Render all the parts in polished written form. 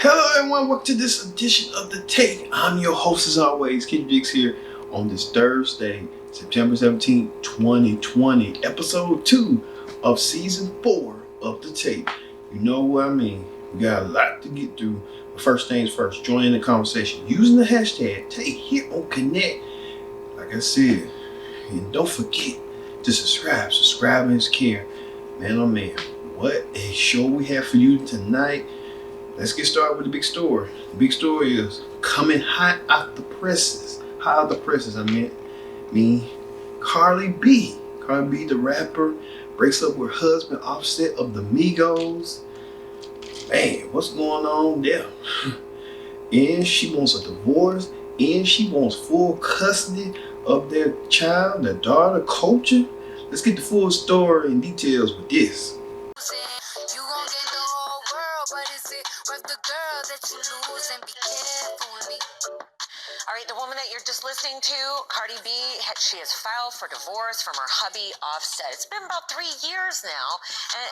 Hello everyone, welcome to this edition of The Take. I'm your host as always, Kendricks here on this Thursday, September 17th, 2020, episode 2 of season 4 of The Take. You know what I mean, we got a lot to get through, but first things first, join in the conversation using the hashtag Take here on Connect. Like I said, and don't forget to subscribe. Subscribing is care. Man, oh man, what a show we have for you tonight. Let's get started with the big story. The big story is coming hot out the presses. Hot out the presses, I mean CardiB. CardiB, the rapper, breaks up with husband Offset of the Migos. Man, what's going on there? And she wants a divorce, and she wants full custody of their child, their daughter, Culture. Let's get the full story and details with this. All right, the woman that you're just listening to, CardiB, she has filed for divorce from her hubby, Offset. It's been about 3 years now.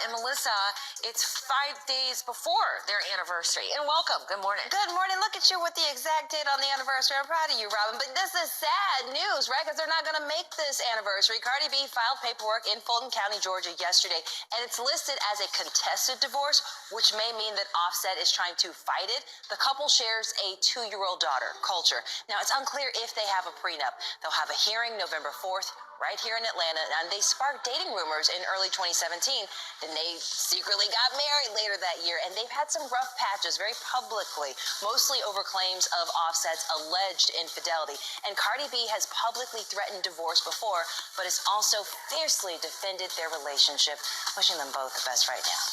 And Melissa, it's 5 days before their anniversary. And welcome. Good morning. Good morning. Look at you with the exact date on the anniversary. I'm proud of you, Robin. But this is sad news, right? Because they're not going to make this anniversary. CardiB filed paperwork in Fulton County, Georgia yesterday, and it's listed as a contested divorce, which may mean that Offset is trying to fight it. The couple shares a 2-year-old daughter, Culture. Now, it's unclear if they have a prenup. They'll have a hearing November 4th right here in Atlanta, and they sparked dating rumors in early 2017. Then they secretly got married later that year, and they've had some rough patches very publicly, mostly over claims of Offset's alleged infidelity. And CardiB has publicly threatened divorce before, but has also fiercely defended their relationship. Wishing them both the best right now.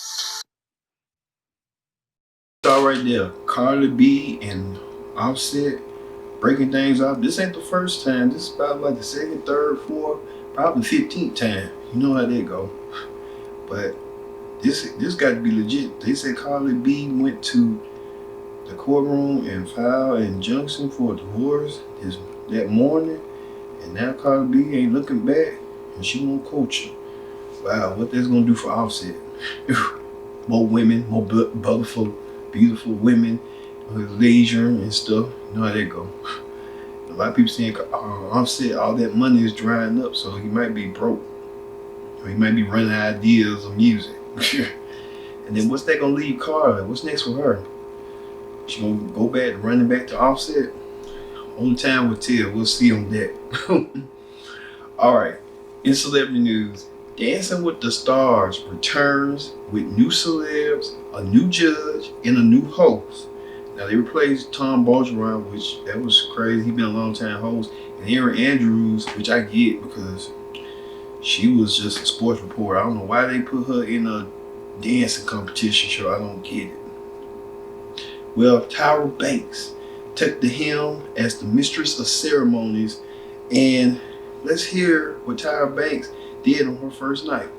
All right there, CardiB and Offset breaking things off. This ain't the first time. This is about like the second, third, fourth, probably 15th time. You know how that go. But this got to be legit. They said CardiB went to the courtroom and filed an injunction for a divorce that morning, and now CardiB ain't looking back, and she won't Culture. Wow, what that's gonna do for Offset? More women, more beautiful women. Leisure and stuff, you know how that go. A lot of people saying Offset, all that money is drying up, so he might be broke. Or he might be running out of ideas of music. And then what's that gonna leave Carla? What's next for her? She gonna go back to running back to Offset? Only time will tell. We'll see on that. All right, in celebrity news, Dancing with the Stars returns with new celebs, a new judge, and a new host. Now they replaced Tom Bergeron, which that was crazy. He been a long time host, and Erin Andrews, which I get because she was just a sports reporter. I don't know why they put her in a dancing competition show. I don't get it. Well, Tyra Banks took the helm as the mistress of ceremonies, and let's hear what Tyra Banks did on her first night.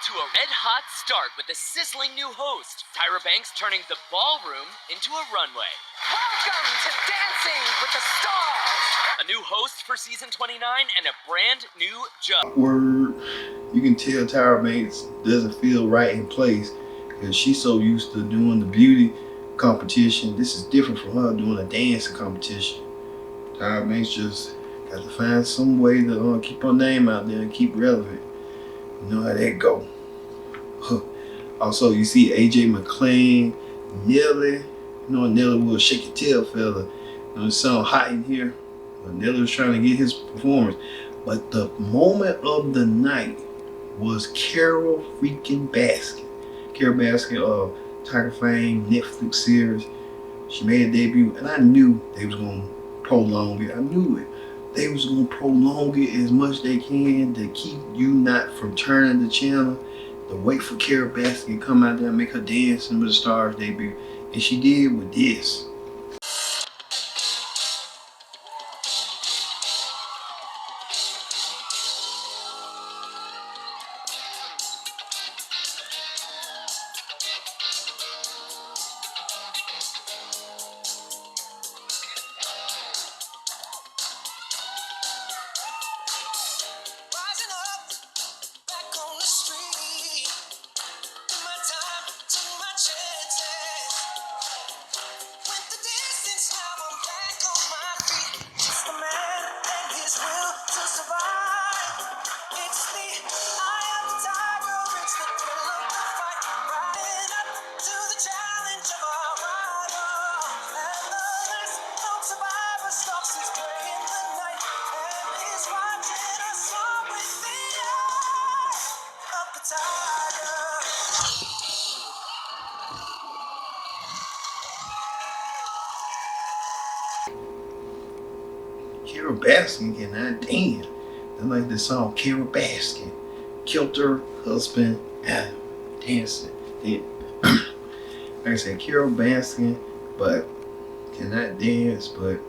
To a red-hot start with the sizzling new host, Tyra Banks turning the ballroom into a runway. Welcome to Dancing with the Stars. A new host for season 29 and a brand new judge. Word, you can tell Tyra Banks doesn't feel right in place because she's so used to doing the beauty competition. This is different from her doing a dancing competition. Tyra Banks just got to find some way to keep her name out there and keep relevant. You know how that go. Also, you see AJ McClain, Nelly. You know, Nelly was a shake your tail fella. You know, it sound hot in here. But Nelly was trying to get his performance. But the moment of the night was Carol freaking Baskin. Carol Baskin, Tiger Fame, Netflix series. She made a debut, and I knew they was gonna prolong it. I knew it. They was gonna prolong it as much as they can to keep you not from turning the channel. To wait for Carol Baskin to come out there and make her Dancing with the Stars debut. And she did with this. Carol Baskin cannot dance. I like the song Carol Baskin killed her husband out dancing. Like I said, Carol Baskin, but cannot dance, but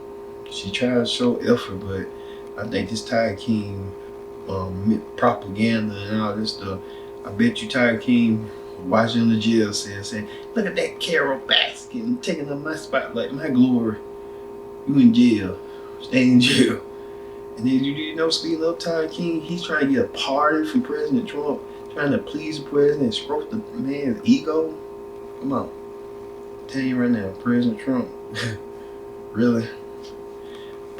she tried to show effort. But I think this Tiger King propaganda and all this stuff, I bet you Tiger King watching in the jail cell saying, look at that Carol Baskin taking up my spotlight, my glory. You in jail. Stay in jail. And then you know, speaking of Tiger King, he's trying to get a pardon from President Trump, trying to please the president and stroke the man's ego. Come on. I'm telling you right now, President Trump. Really?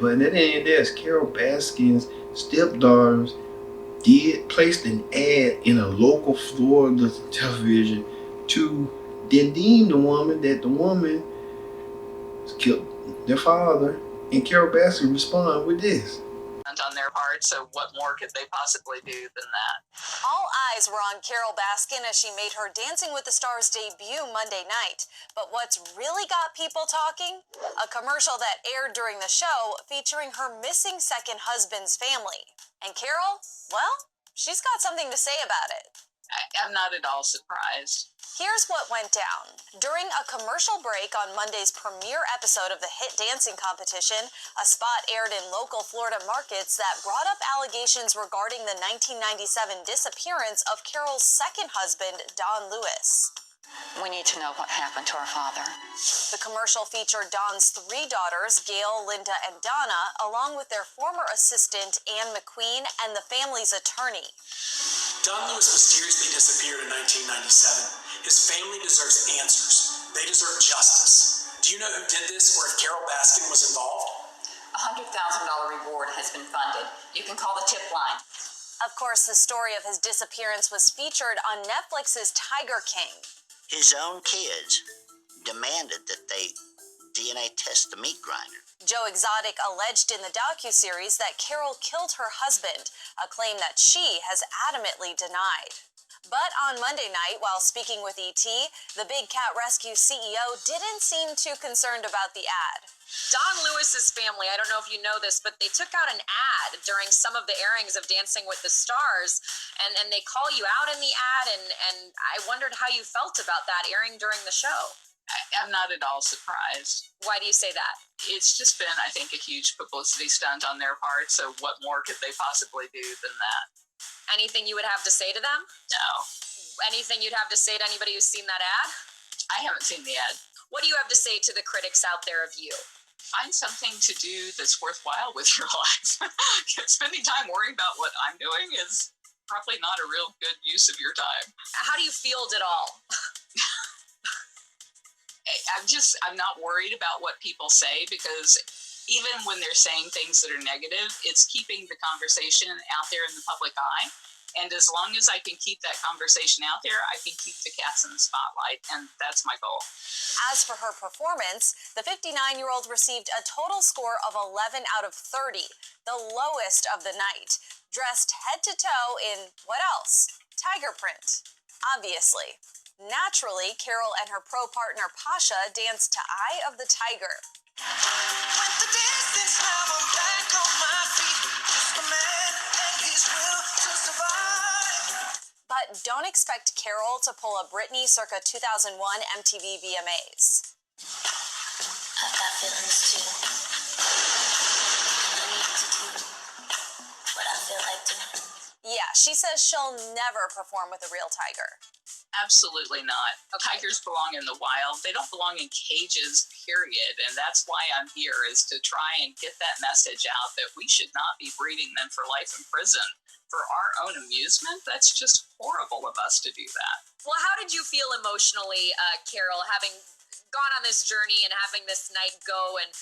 But at the end of this, Carol Baskin's stepdaughters placed an ad in a local Florida television to deem the woman that the woman killed their father, and Carol Baskin responded with this. On their part, so what more could they possibly do than that? All eyes were on Carol Baskin as she made her Dancing with the Stars debut Monday night. But what's really got people talking? A commercial that aired during the show featuring her missing second husband's family. And Carol, well, she's got something to say about it. I'm not at all surprised. Here's what went down. During a commercial break on Monday's premiere episode of the hit dancing competition, a spot aired in local Florida markets that brought up allegations regarding the 1997 disappearance of Carol's second husband, Don Lewis. We need to know what happened to our father. The commercial featured Don's three daughters, Gail, Linda, and Donna, along with their former assistant, Ann McQueen, and the family's attorney. Don Lewis mysteriously disappeared in 1997. His family deserves answers. They deserve justice. Do you know who did this or if Carol Baskin was involved? A $100,000 reward has been funded. You can call the tip line. Of course, the story of his disappearance was featured on Netflix's Tiger King. His own kids demanded that they DNA test the meat grinder. Joe Exotic alleged in the docuseries that Carol killed her husband, a claim that she has adamantly denied. But on Monday night, while speaking with ET, the Big Cat Rescue CEO didn't seem too concerned about the ad. Don Lewis's family, I don't know if you know this, but they took out an ad during some of the airings of Dancing with the Stars, and they call you out in the ad, and I wondered how you felt about that airing during the show. I'm not at all surprised. Why do you say that? It's just been, I think, a huge publicity stunt on their part, so what more could they possibly do than that? Anything you would have to say to them? No. Anything you'd have to say to anybody who's seen that ad? I haven't seen the ad. What do you have to say to the critics out there of you? Find something to do that's worthwhile with your life. Spending time worrying about what I'm doing is probably not a real good use of your time. How do you field it all? I'm not worried about what people say, because even when they're saying things that are negative, it's keeping the conversation out there in the public eye. And as long as I can keep that conversation out there, I can keep the cats in the spotlight, and that's my goal. As for her performance, the 59-year-old received a total score of 11 out of 30, the lowest of the night, dressed head to toe in, what else? Tiger print. Obviously. Naturally, Carol and her pro partner Pasha danced to Eye of the Tiger. With the distance, now I'm back on my feet. Just a man and his will to survive. But don't expect Carol to pull a Britney circa 2001 MTV VMAs. I've got feelings too. I need to do what I feel like doing. Yeah, she says she'll never perform with a real tiger. Absolutely not. Tigers belong in the wild. They don't belong in cages, period. And that's why I'm here, is to try and get that message out that we should not be breeding them for life in prison for our own amusement. That's just horrible of us to do that. Well, how did you feel emotionally, Carol, having gone on this journey and having this night go and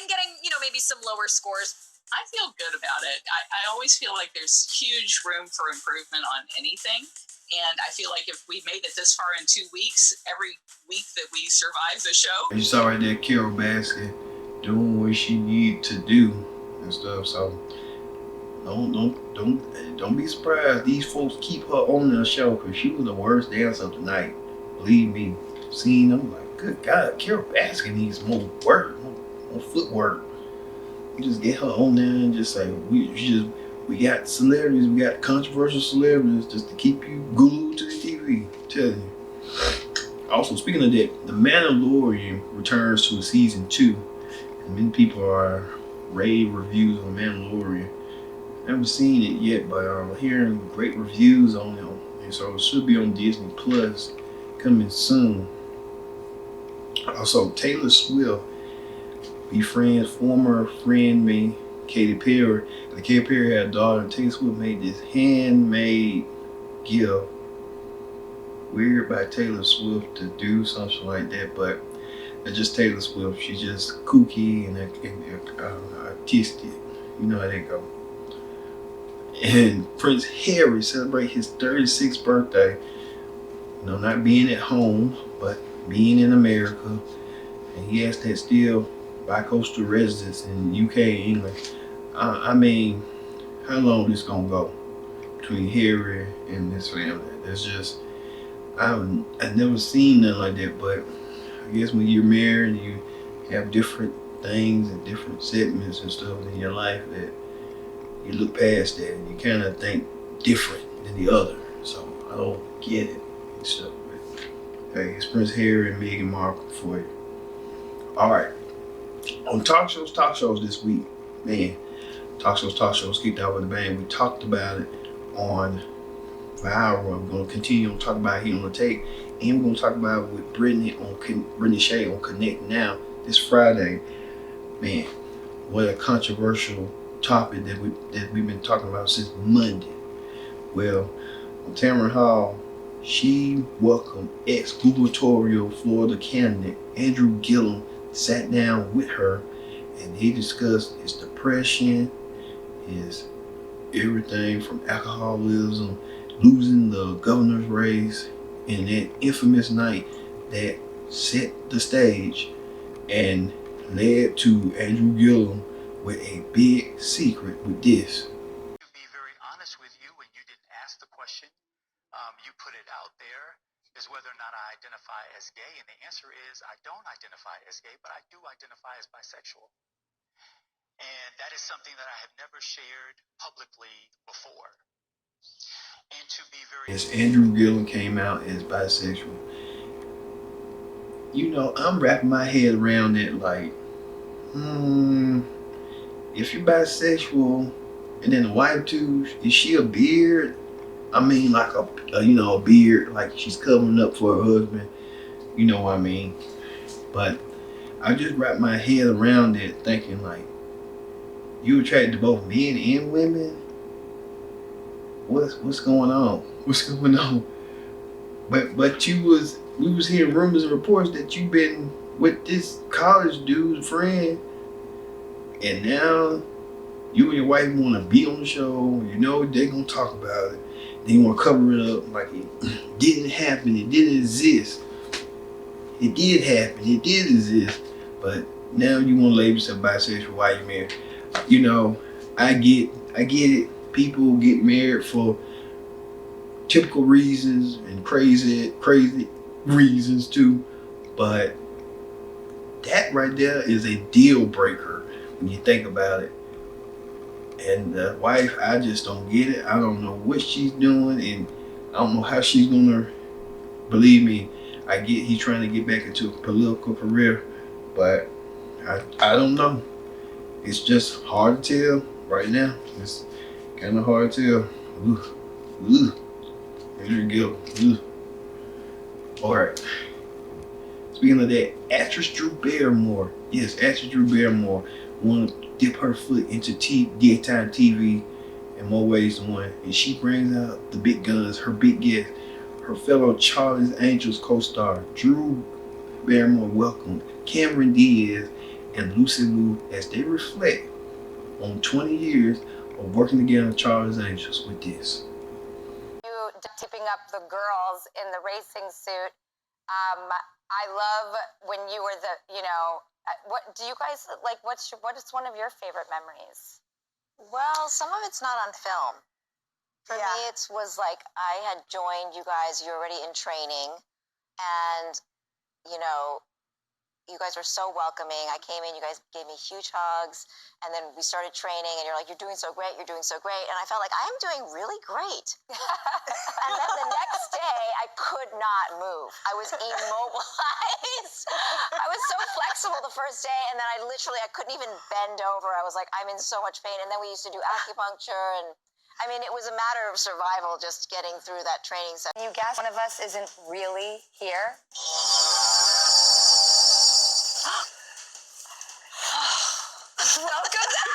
getting, maybe some lower scores? I feel good about it. I always feel like there's huge room for improvement on anything. And I feel like if we made it this far in 2 weeks, every week that we survive the show. You saw right there Carol Baskin doing what she need to do and stuff. So don't be surprised these folks keep her on the show, because she was the worst dancer of the night. Believe me. Seeing them like, good God, Carol Baskin needs more work, more footwork. just get her on there and just say we got celebrities, we got controversial celebrities just to keep you glued to the TV. Telling you. Also, speaking of that, The Mandalorian returns to season 2, and many people are rave reviews on Mandalorian. I haven't seen it yet, but I'm hearing great reviews on it, and so it should be on Disney Plus coming soon. Also, Taylor Swift befriends former friend me, Katy Perry. And Katy Perry had a daughter, and Taylor Swift made this handmade gift. Weird by Taylor Swift to do something like that, but it's just Taylor Swift. She's just kooky and artistic. You know how they go. And Prince Harry celebrate his 36th birthday. You know, not being at home, but being in America. And he has that still bi-coastal residence in UK and England. I mean, how long this gonna go between Harry and his family? It's just, I've never seen nothing like that, but I guess when you're married, you have different things and different segments and stuff in your life that you look past that and you kind of think different than the other. So I don't get it and stuff. But hey, it's Prince Harry and Meghan Markle for you. All right, on talk shows this week, man. Talk shows kicked out with a bang. We talked about it on Viral. I'm going to continue to talk about it here on the tape, and we're going to talk about it with Brittany Shea on Connect Now this Friday. Man, what a controversial topic that we've been talking about since Monday. Well, on Tamron Hall, she welcomed ex-gubernatorial Florida candidate Andrew Gillum, sat down with her, and he discussed his depression, his everything from alcoholism, losing the governor's race, and that infamous night that set the stage and led to Andrew Gillum with a big secret with this. To be very honest with you, when you didn't ask the question, you put it out there, is whether or not I identify as gay, and the answer is I don't identify as gay, but I do identify as bisexual. And that is something that I have never shared publicly before. And to be very... Yes, Andrew Gillum came out as bisexual. You know, I'm wrapping my head around it like, if you're bisexual, and then the wife too, is she a beard? I mean, like a beard, like she's covering up for her husband. You know what I mean? But I just wrapped my head around it, thinking like, you attracted to both men and women? What's going on? What's going on? But we was hearing rumors and reports that you've been with this college dude's friend, and now you and your wife want to be on the show. You know they're gonna talk about it. Then you want to cover it up like it didn't happen. It didn't exist. It did happen. It did exist. But now you want to label yourself bisexual. Why you married? You know, I get it. People get married for typical reasons and crazy reasons too. But that right there is a deal breaker when you think about it. And the wife, I just don't get it. I don't know what she's doing, and I don't know how she's gonna. Believe me, I get he's trying to get back into a political career, but I don't know. It's just hard to tell right now. It's kind of hard to tell. Andrew Gillum. All right. Speaking of that, actress Drew Barrymore. Yes, actress Drew Barrymore want to dip her foot into daytime TV in more ways than one, and she brings out the big guns. Her big guest, her fellow Charlie's Angels co-star Drew Barrymore welcomed Cameron Diaz and Lucy Liu as they reflect on 20 years of working together on Charlie's Angels with this. You tipping up the girls in the racing suit. I love when you were what do you guys like? What is one of your favorite memories? Well, some of it's not on film. For me, it was like I had joined you guys, you're already in training, and you guys were so welcoming. I came in, you guys gave me huge hugs, and then we started training, and you're like, you're doing so great, you're doing so great. And I felt like, I am doing really great. And then the next day, I could not move. I was immobilized. I was so flexible the first day, and then I couldn't even bend over. I was like, I'm in so much pain. And then we used to do acupuncture, and I mean, it was a matter of survival just getting through that training session. You guess one of us isn't really here? Welcome back!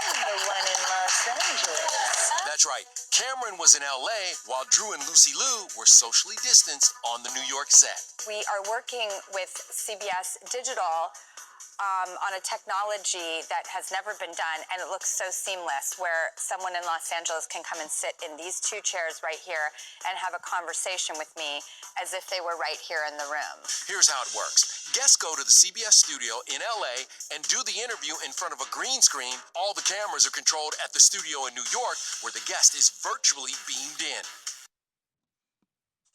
I'm the one in Los Angeles. That's right. Cameron was in LA while Drew and Lucy Liu were socially distanced on the New York set. We are working with CBS Digital on a technology that has never been done, and it looks so seamless, where someone in Los Angeles can come and sit in these two chairs right here and have a conversation with me as if they were right here in the room. Here's how it works. Guests go to the CBS studio in LA and do the interview in front of a green screen. All the cameras are controlled at the studio in New York, where the guest is virtually beamed in.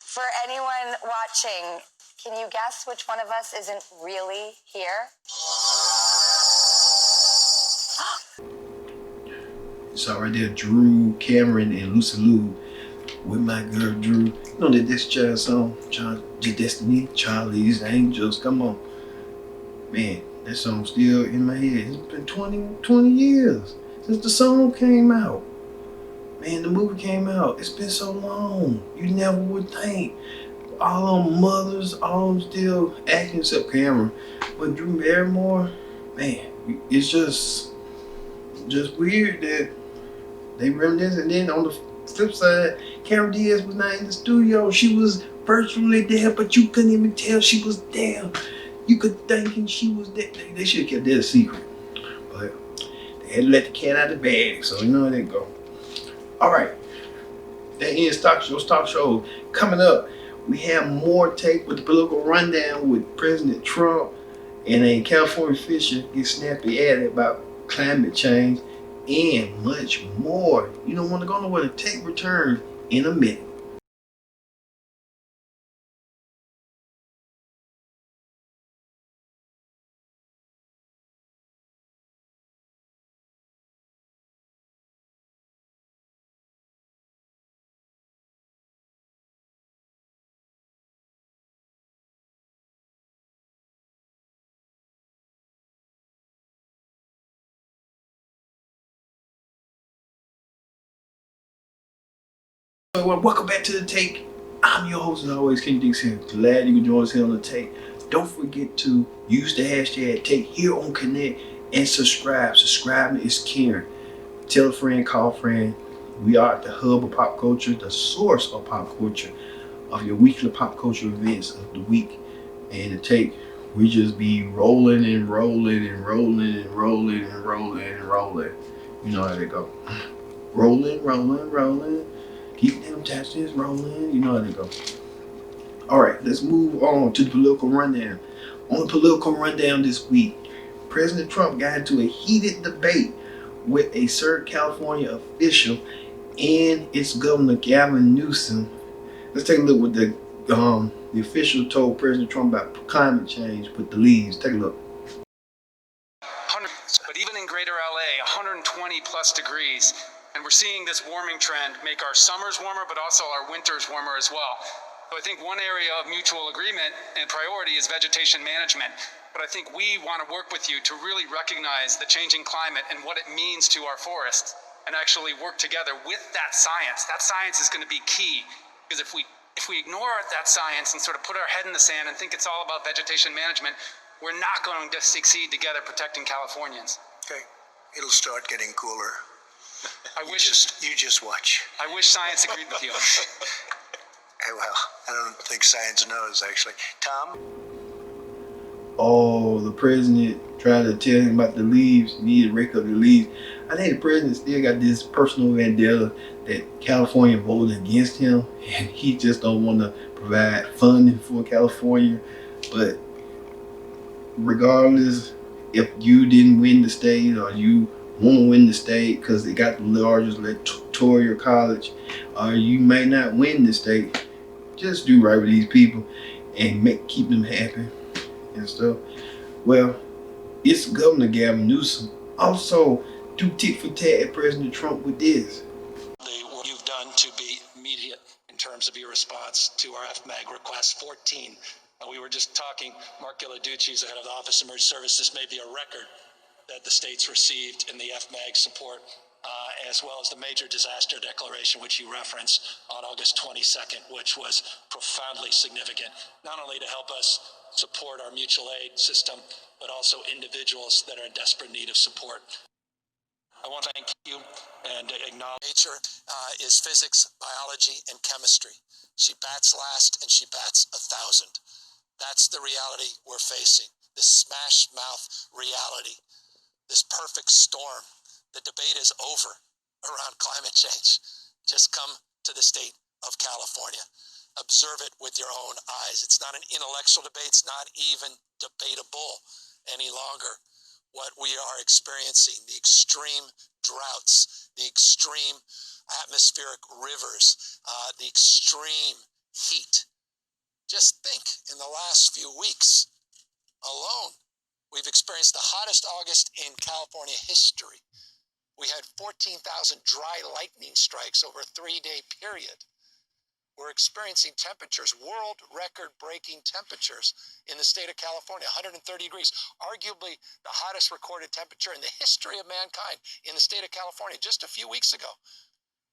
For anyone watching, can you guess which one of us isn't really here? So right there, Drew, Cameron, and Lucy Liu with my girl Drew. You know that Destiny song, Destiny, Charlie's Angels. Come on, man, that song's still in my head. It's been 20 years since the song came out. Man, the movie came out. It's been so long. You never would think. All them mothers, all them still acting except Cameron. But Drew Barrymore, man, it's just weird that they reminisce. And then on the flip side, Cameron Diaz was not in the studio. She was virtually there, but you couldn't even tell she was there. You could think she was there. They should have kept that a secret. But they had to let the cat out of the bag, so you know how they go. All right, that ends talk show. Coming up, we have more take with the political rundown with President Trump and a California official get snappy at it about climate change and much more. You don't want to go nowhere. The take returns in a minute. Welcome back to the take. I'm your host as always, King Dix here. Glad you can join us here on the take. Don't forget to use the hashtag take here on Connect and subscribe. Subscribing is caring. Tell a friend, call a friend. We are at the hub of pop culture, the source of pop culture, of your weekly pop culture events of the week. And the take, we just be rolling and rolling and rolling and rolling and rolling and rolling. You know how they go. Rolling, rolling, rolling. Keep them taxes rolling. You know how they go. All right, let's move on to the political rundown. On the political rundown this week, President Trump got into a heated debate with a certain California official and its governor, Gavin Newsom. Let's take a look what the official told President Trump about climate change with the leaves. Take a look. But even in greater LA, 120 plus degrees. And we're seeing this warming trend make our summers warmer, but also our winters warmer as well. So I think one area of mutual agreement and priority is vegetation management. But I think we want to work with you to really recognize the changing climate and what it means to our forests and actually work together with that science. That science is going to be key, because if we ignore that science and sort of put our head in the sand and think it's all about vegetation management, we're not going to succeed together protecting Californians. Okay, it'll start getting cooler. You just watch. I wish science agreed with you. Well, I don't think science knows, actually. Tom? Oh, the president tried to tell him about the leaves. He needed to rake up the leaves. I think the president still got this personal vendetta that California voted against him, and he just don't want to provide funding for California. But regardless, if you didn't win the state or you want to win the state because they got the largest electoral college, or you may not win the state, just do right with these people and keep them happy. and stuff. Well, it's Governor Gavin Newsom also do tit for tat at President Trump with this. What you've done to be immediate in terms of your response to our FMAG request 14. We were just talking, Mark Gilladucci, the head of the Office of Emergency Services, may be a record that the states received in the FMAG support, as well as the major disaster declaration, which you referenced on August 22nd, which was profoundly significant, not only to help us support our mutual aid system, but also individuals that are in desperate need of support. I want to thank you and acknowledge nature is physics, biology, and chemistry. She bats last and she bats 1,000. That's the reality we're facing, this smash mouth reality, this perfect storm. The debate is over around climate change. Just come to the state of California. Observe it with your own eyes. It's not an intellectual debate. It's not even debatable any longer. What we are experiencing, the extreme droughts, the extreme atmospheric rivers, the extreme heat. Just think, in the last few weeks alone, we've experienced the hottest August in California history. We had 14,000 dry lightning strikes over a 3-day period. We're experiencing temperatures, world record-breaking temperatures in the state of California, 130 degrees, arguably the hottest recorded temperature in the history of mankind in the state of California just a few weeks ago.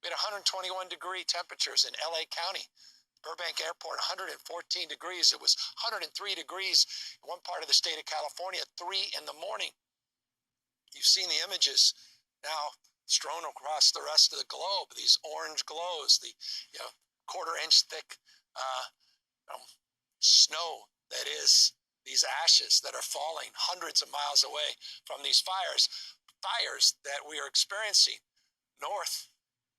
We had 121-degree temperatures in LA County, Burbank Airport, 114 degrees. It was 103 degrees in one part of the state of California at 3 in the morning. You've seen the images now strewn across the rest of the globe, these orange glows, the quarter-inch thick snow that is these ashes that are falling hundreds of miles away from these fires that we are experiencing north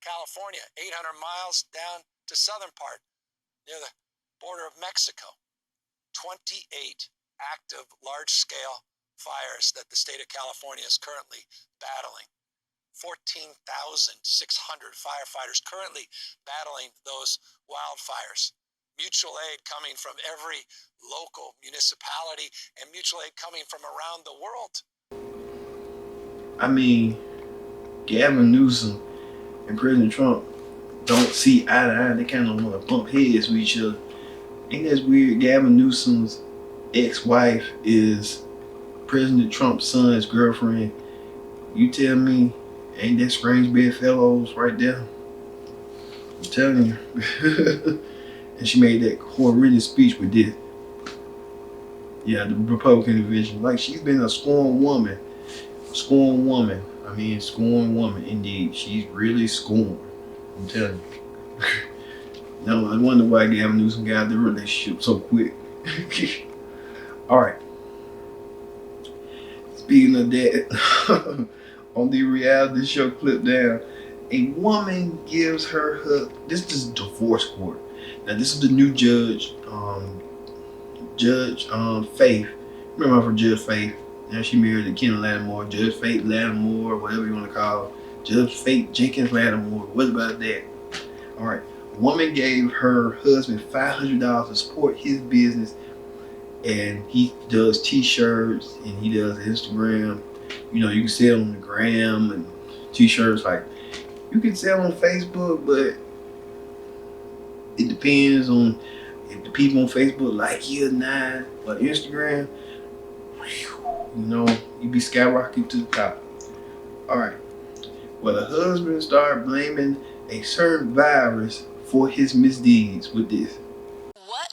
California, 800 miles down to southern part near the border of Mexico. 28 active large-scale fires that the state of California is currently battling. 14,600 firefighters currently battling those wildfires. Mutual aid coming from every local municipality and mutual aid coming from around the world. I mean, Gavin Newsom and President Trump don't see eye to eye. They kind of want to bump heads with each other. Ain't that weird? Gavin Newsom's ex-wife is President Trump's son's girlfriend. You tell me, ain't that strange bedfellows right there? I'm telling you. And she made that horrendous speech with this. Yeah, the Republican division. Like, she's been a scorned woman. Scorned woman. I mean, scorned woman, indeed. She's really scorned. I'm telling you. No, I wonder why Gavin Newsom got the relationship so quick. Alright. Speaking of that, on the reality show Clip Down, a woman gives her husband, this is divorce court. Now this is the new judge, Faith. Remember her from Judge Faith? Now she married to Ken Lattimore, Judge Faith Lattimore, whatever you want to call her. Judge Faith Jenkins Lattimore. What about that? Alright. Woman gave her husband $500 to support his business, and he does t-shirts and he does Instagram. You know, you can sell on the gram and t-shirts. Like, you can sell on Facebook, but it depends on if the people on Facebook like you or not. But Instagram, you know, you be skyrocketing to the top. Alright. Well, the husband started blaming a certain virus for his misdeeds with this. What?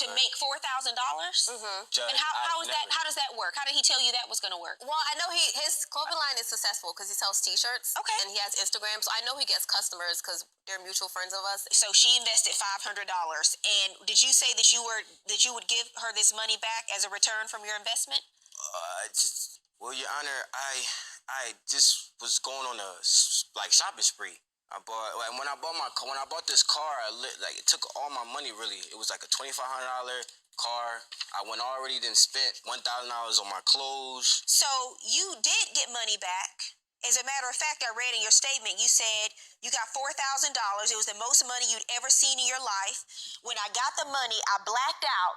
To make $4,000? And how does that work? How did he tell you that was going to work? Well, I know his clothing line is successful because he sells t-shirts. Okay. And he has Instagram, so I know he gets customers because they're mutual friends of us. So she invested $500, and did you say that you would give her this money back as a return from your investment? Well, Your Honor, I just was going on a shopping spree. When I bought this car, it took all my money really. It was like a $2,500 car. I already spent $1,000 on my clothes. So you did get money back. As a matter of fact, I read in your statement, you said you got $4,000. It was the most money you'd ever seen in your life. When I got the money, I blacked out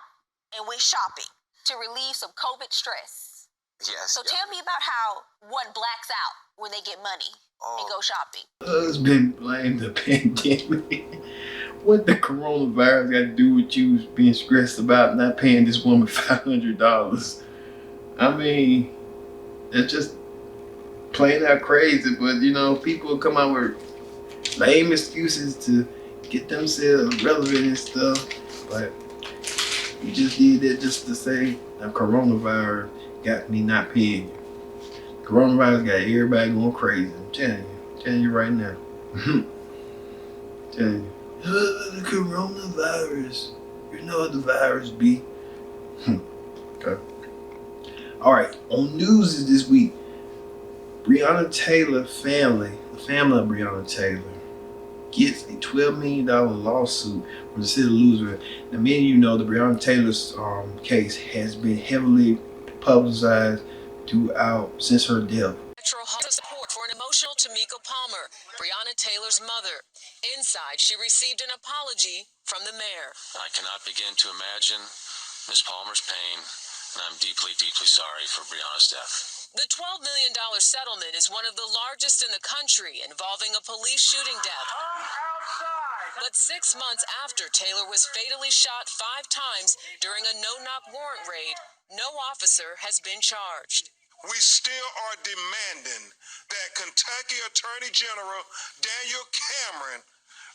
and went shopping. to relieve some COVID stress. Yes. So tell me about how one blacks out when they get money and go shopping. Husband blamed the pandemic. What the coronavirus got to do with you being stressed about not paying this woman $500? I mean, it's just plain out crazy. But you know, people come out with lame excuses to get themselves relevant and stuff. But you just did that just to say the coronavirus got me not paying you. Coronavirus got everybody going crazy. I'm telling you right now. Telling you. The coronavirus. You know what the virus be. Okay. Alright, on news this week, Breonna Taylor family, the family of Breonna Taylor, gets a $12 million lawsuit from the city of Louisville. Now, many of you know the Breonna Taylor's case has been heavily publicized throughout since her death. Support for an emotional Tamika Palmer, Breonna Taylor's mother. Inside, she received an apology from the mayor. I cannot begin to imagine Miss Palmer's pain, and I'm deeply, deeply sorry for Breonna's death. The $12 million settlement is one of the largest in the country, involving a police shooting death. But 6 months after Taylor was fatally shot 5 times during a no-knock warrant raid, no officer has been charged. We still are demanding that Kentucky Attorney General Daniel Cameron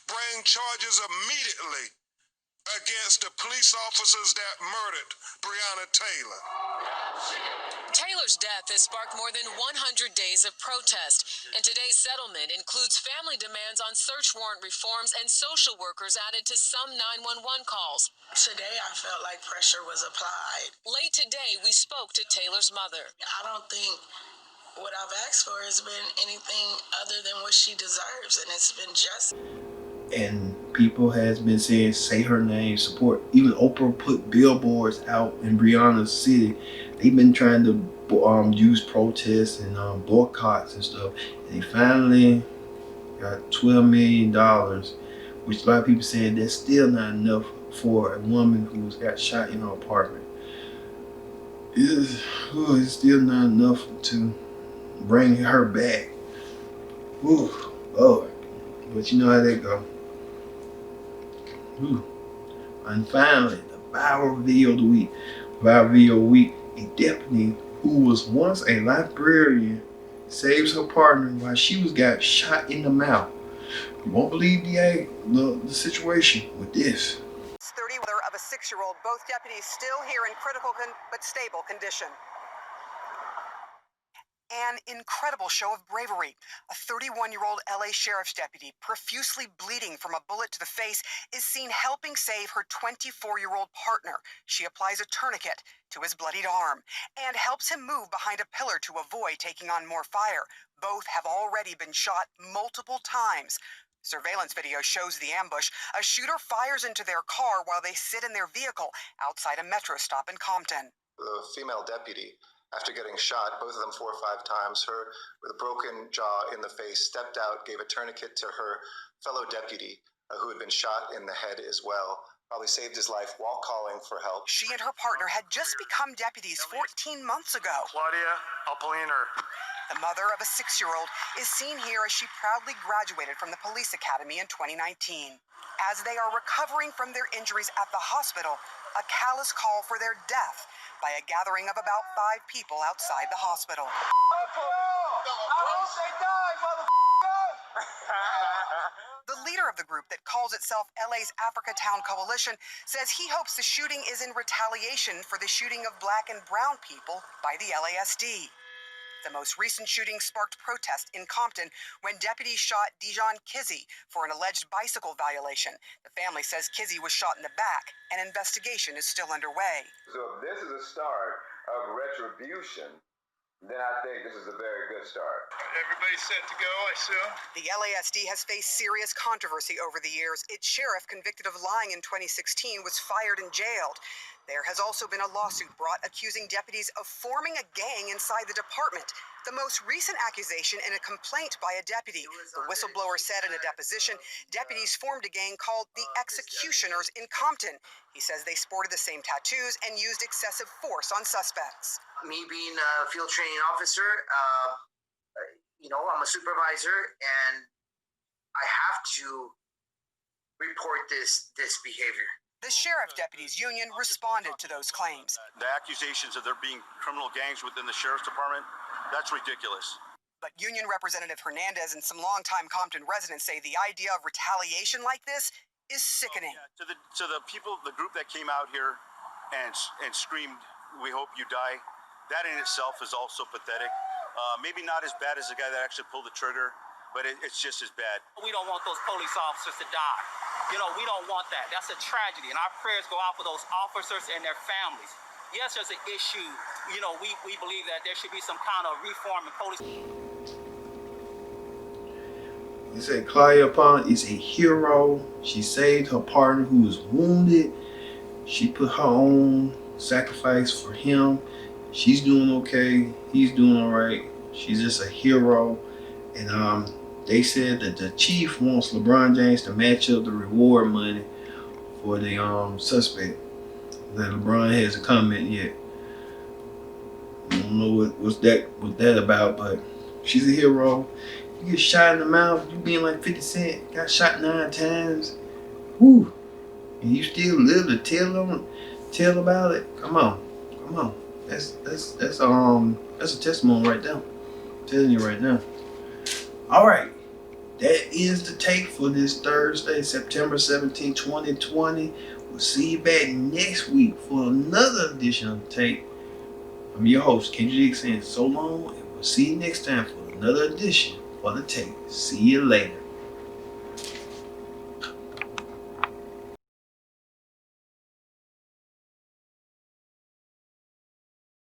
bring charges immediately against the police officers that murdered Breonna Taylor. Taylor's death has sparked more than 100 days of protest, and today's settlement includes family demands on search warrant reforms and social workers added to some 911 calls. Today, I felt like pressure was applied. Late today, we spoke to Taylor's mother. I don't think what I've asked for has been anything other than what she deserves, and it's been just. And people has been saying, say her name, support. Even Oprah put billboards out in Breonna's city. They've been trying to use protests and boycotts and stuff. And they finally got $12 million, which a lot of people saying that's still not enough for a woman who's got shot in her apartment. It's still not enough to bring her back. Ooh, Lord. But you know how that go. Ooh. And finally, the viral video of the week. Viral video of the week. A deputy who was once a librarian saves her partner while she got shot in the mouth. You won't believe the situation with this. 30 mother of a 6-year-old, both deputies still here in critical but stable condition. An incredible show of bravery. A 31-year-old LA sheriff's deputy, profusely bleeding from a bullet to the face, is seen helping save her 24-year-old partner. She applies a tourniquet to his bloodied arm and helps him move behind a pillar to avoid taking on more fire. Both have already been shot multiple times. Surveillance video shows the ambush. A shooter fires into their car while they sit in their vehicle outside a metro stop in Compton. The female deputy, after getting shot, both of them 4 or 5 times, her with a broken jaw in the face, stepped out, gave a tourniquet to her fellow deputy who had been shot in the head as well. Probably saved his life while calling for help. She and her partner had just become deputies 14 months ago. Claudia, Alpoliner. The mother of a 6-year-old is seen here as she proudly graduated from the police academy in 2019. As they are recovering from their injuries at the hospital, a callous call for their death by a gathering of about 5 people outside the hospital. The leader of the group that calls itself LA's Africa Town Coalition says he hopes the shooting is in retaliation for the shooting of black and brown people by the LASD. The most recent shooting sparked protest in Compton when deputies shot Dijon Kizzy for an alleged bicycle violation. The family says Kizzy was shot in the back. An investigation is still underway. So if this is a start of retribution, then I think this is a very good start. Everybody's set to go, I assume? The LASD has faced serious controversy over the years. Its sheriff, convicted of lying in 2016, was fired and jailed. There has also been a lawsuit brought accusing deputies of forming a gang inside the department. The most recent accusation in a complaint by a deputy. The whistleblower said in a deposition, deputies formed a gang called the Executioners in Compton. He says they sported the same tattoos and used excessive force on suspects. Me being a field training officer, I'm a supervisor, and I have to report this behavior. The Sheriff Deputies Union responded to those claims. The accusations of there being criminal gangs within the Sheriff's Department, that's ridiculous. But Union Representative Hernandez and some longtime Compton residents say the idea of retaliation like this is sickening. To the people, the group that came out here and screamed, "We hope you die," that in itself is also pathetic. Maybe not as bad as the guy that actually pulled the trigger, but it's just as bad. We don't want those police officers to die. We don't want that. That's a tragedy, and our prayers go out for those officers and their families. Yes, there's an issue. We believe that there should be some kind of reform in police. He said Claudia Pond is a hero. She saved her partner who was wounded. She put her own sacrifice for him. She's doing okay. He's doing all right. She's just a hero. And they said that the chief wants LeBron James to match up the reward money for the suspect. That LeBron hasn't commented yet. I don't know what's that about, but she's a hero. You get shot in the mouth, you being like 50 Cent, got shot 9 times. Whew. And you still live to tell about it. Come on. That's a testimony right there. I'm telling you right now. All right. That is the take for this Thursday, September 17, 2020. We'll see you back next week for another edition of the Take. I'm your host, KG, saying so long, and we'll see you next time for another edition for the Take. See you later.